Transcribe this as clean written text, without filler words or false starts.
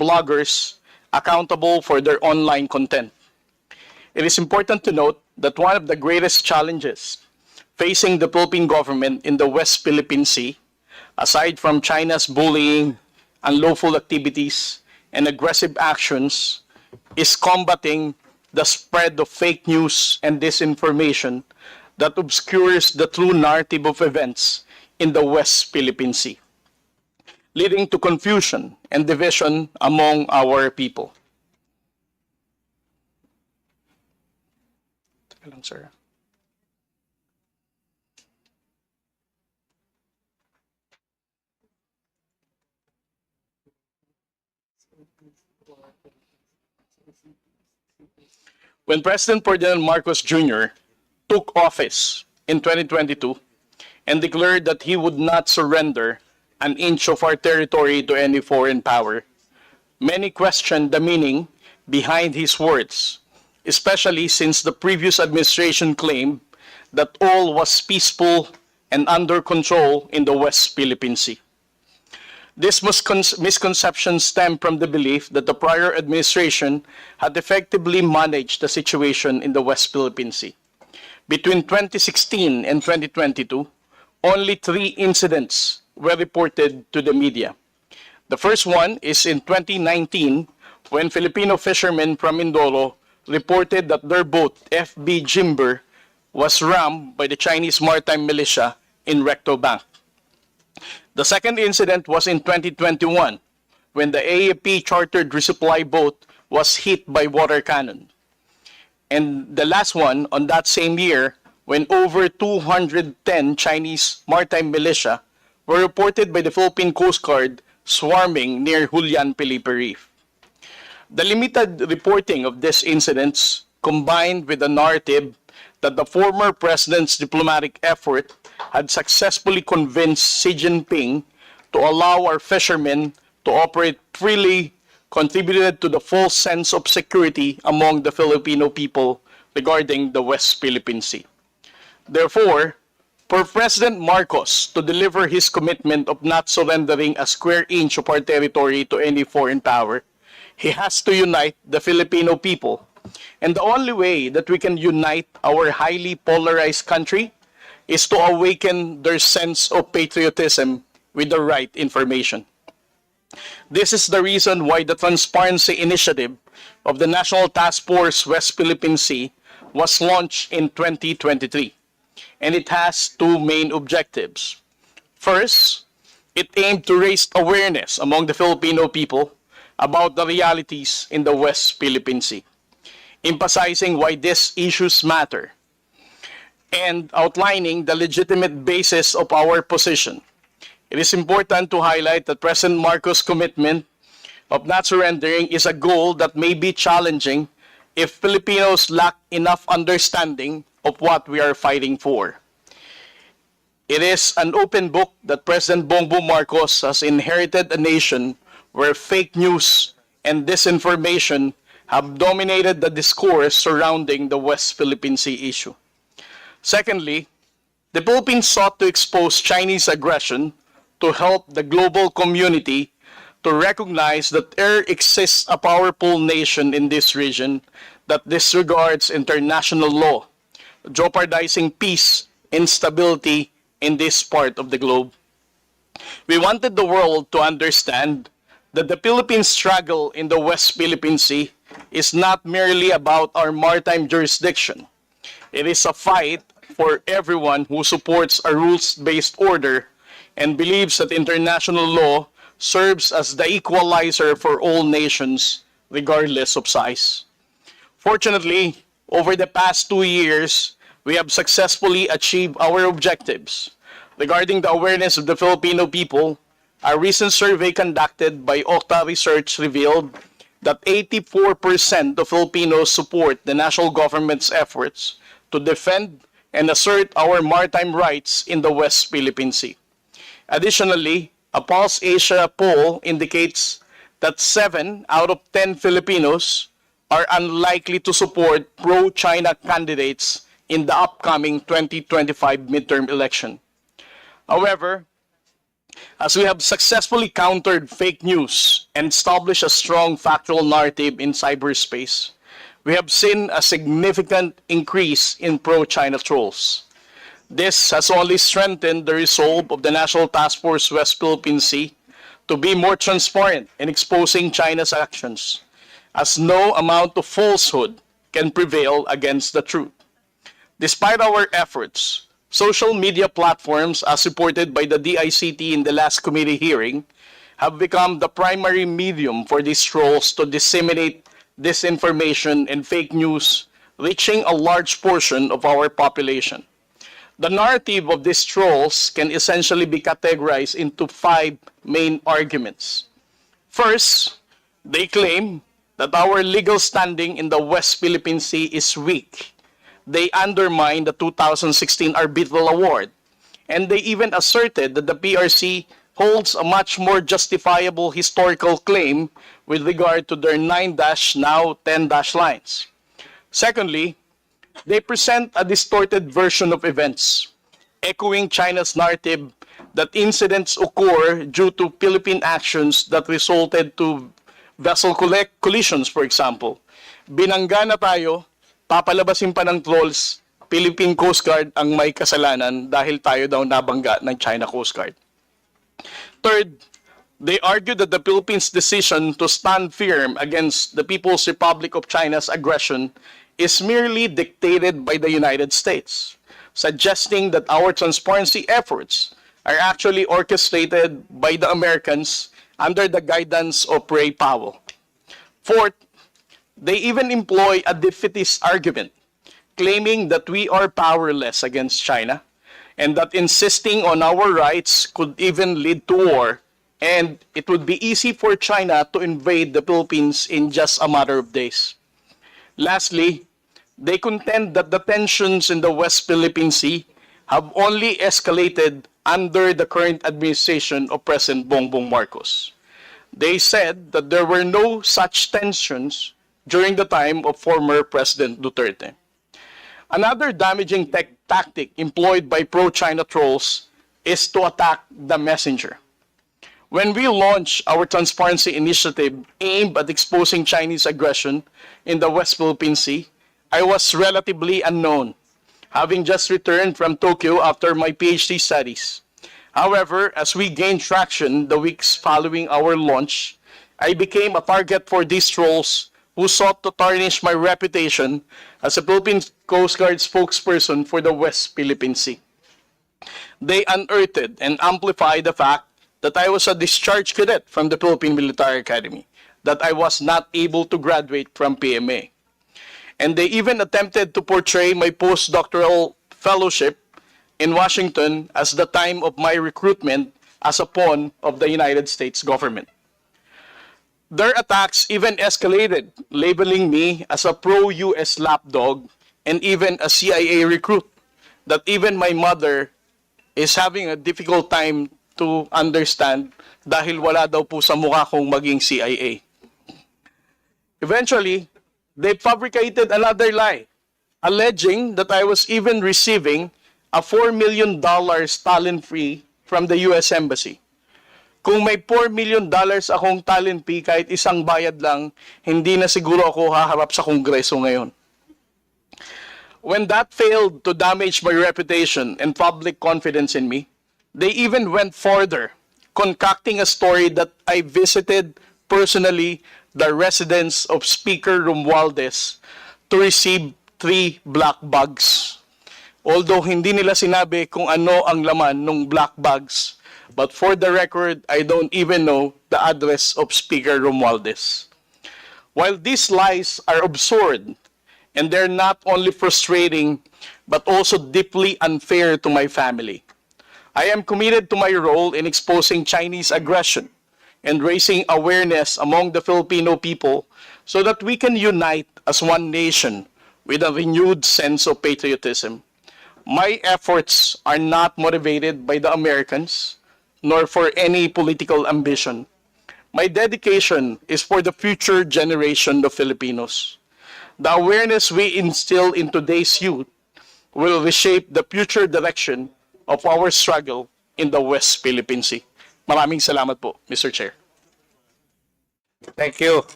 bloggers accountable for their online content. It is important to note that one of the greatest challenges facing the Philippine government in the West Philippine Sea, aside from China's bullying, unlawful activities, and aggressive actions, is combating the spread of fake news and disinformation that obscures the true narrative of events in the West Philippine Sea, leading to confusion and division among our people. Teka lang, sir. When President Ferdinand Marcos Jr. took office in 2022 and declared that he would not surrender an inch of our territory to any foreign power, many questioned the meaning behind his words, especially since the previous administration claimed that all was peaceful and under control in the West Philippine Sea. This misconception stemmed from the belief that the prior administration had effectively managed the situation in the West Philippine Sea. Between 2016 and 2022, only 3 incidents were reported to the media. The first one is in 2019, when Filipino fishermen from Mindoro reported that their boat, FB Jimber, was rammed by the Chinese maritime militia in Recto Bank. The second incident was in 2021, when the AFP chartered resupply boat was hit by water cannon. And the last one on that same year, when over 210 Chinese maritime militia were reported by the Philippine Coast Guard swarming near Julian Felipe Reef. The limited reporting of these incidents, combined with the narrative that the former president's diplomatic effort had successfully convinced Xi Jinping to allow our fishermen to operate freely, contributed to the false sense of security among the Filipino people regarding the West Philippine Sea. Therefore, for President Marcos to deliver his commitment of not surrendering a square inch of our territory to any foreign power, he has to unite the Filipino people. And the only way that we can unite our highly polarized country is to awaken their sense of patriotism with the right information. This is the reason why the Transparency Initiative of the National Task Force West Philippine Sea was launched in 2023, and it has 2 main objectives. First, it aimed to raise awareness among the Filipino people about the realities in the West Philippine Sea, emphasizing why these issues matter, and outlining the legitimate basis of our position. It is important to highlight that President Marcos' commitment of not surrendering is a goal that may be challenging if Filipinos lack enough understanding of what we are fighting for. It is an open book that President Bongbong Marcos has inherited a nation where fake news and disinformation have dominated the discourse surrounding the West Philippine Sea issue. Secondly, the Philippines sought to expose Chinese aggression to help the global community to recognize that there exists a powerful nation in this region that disregards international law, jeopardizing peace and stability in this part of the globe. We wanted the world to understand that the Philippine struggle in the West Philippine Sea is not merely about our maritime jurisdiction. It is a fight for everyone who supports a rules-based order and believes that international law serves as the equalizer for all nations, regardless of size. Fortunately, over the past 2 years, we have successfully achieved our objectives. Regarding the awareness of the Filipino people, a recent survey conducted by Okta Research revealed that 84% of Filipinos support the national government's efforts to defend and assert our maritime rights in the West Philippine Sea. Additionally, a Pulse Asia poll indicates that 7 out of 10 Filipinos are unlikely to support pro-China candidates in the upcoming 2025 midterm election. However, As we have successfully countered fake news and established a strong factual narrative in cyberspace, we have seen a significant increase in pro-China trolls. This has only strengthened the resolve of the National Task Force West Philippine Sea to be more transparent in exposing China's actions, as no amount of falsehood can prevail against the truth. Despite our efforts, social media platforms, as reported by the DICT in the last committee hearing, have become the primary medium for these trolls to disseminate disinformation and fake news, reaching a large portion of our population. The narrative of these trolls can essentially be categorized into 5 main arguments. First, they claim that our legal standing in the West Philippine Sea is weak. They undermine the 2016 Arbitral Award, and they even asserted that the PRC holds a much more justifiable historical claim with regard to their 9 now 10 lines. Secondly, they present a distorted version of events, echoing China's narrative that incidents occur due to Philippine actions that resulted to vessel collisions, for example. Binangga na tayo, papalabasin pa ng trolls, Philippine Coast Guard ang may kasalanan dahil tayo daw nabangga ng China Coast Guard. Third, they argue that the Philippines' decision to stand firm against the People's Republic of China's aggression is merely dictated by the United States, suggesting that our transparency efforts are actually orchestrated by the Americans under the guidance of Ray Powell. Fourth, they even employ a defeatist argument, claiming that we are powerless against China and that insisting on our rights could even lead to war, and it would be easy for China to invade the Philippines in just a matter of days. Lastly, they contend that the tensions in the West Philippine Sea have only escalated under the current administration of President Bongbong Marcos. They said that there were no such tensions during the time of former President Duterte. Another damaging tactic employed by pro-China trolls is to attack the messenger. When we launched our transparency initiative aimed at exposing Chinese aggression in the West Philippine Sea, I was relatively unknown, having just returned from Tokyo after my PhD studies. However, as we gained traction the weeks following our launch, I became a target for these trolls who sought to tarnish my reputation as a Philippine Coast Guard spokesperson for the West Philippine Sea. They unearthed and amplified the fact that I was a discharged cadet from the Philippine Military Academy, that I was not able to graduate from PMA. And they even attempted to portray my postdoctoral fellowship in Washington as the time of my recruitment as a pawn of the United States government. Their attacks even escalated, labeling me as a pro-US lapdog and even a CIA recruit, that even my mother is having a difficult time to understand dahil wala daw po sa mukha kong maging CIA. Eventually, they fabricated another lie, alleging that I was even receiving a $4 million talent fee from the US Embassy. Kung may $4 million akong talent fee, kahit isang bayad lang, hindi na siguro ako haharap sa Kongreso ngayon. When that failed to damage my reputation and public confidence in me, they even went further, concocting a story that I visited personally the residence of Speaker Romualdez to receive 3 black bags. Although hindi nila sinabi kung ano ang laman ng black bags, but for the record, I don't even know the address of Speaker Romualdez. While these lies are absurd, and they're not only frustrating, but also deeply unfair to my family, I am committed to my role in exposing Chinese aggression and raising awareness among the Filipino people so that we can unite as one nation with a renewed sense of patriotism. My efforts are not motivated by the Americans, nor for any political ambition. My dedication is for the future generation of Filipinos. The awareness we instill in today's youth will reshape the future direction of our struggle in the West Philippine Sea. Maraming salamat po, Mr. Chair. Thank you.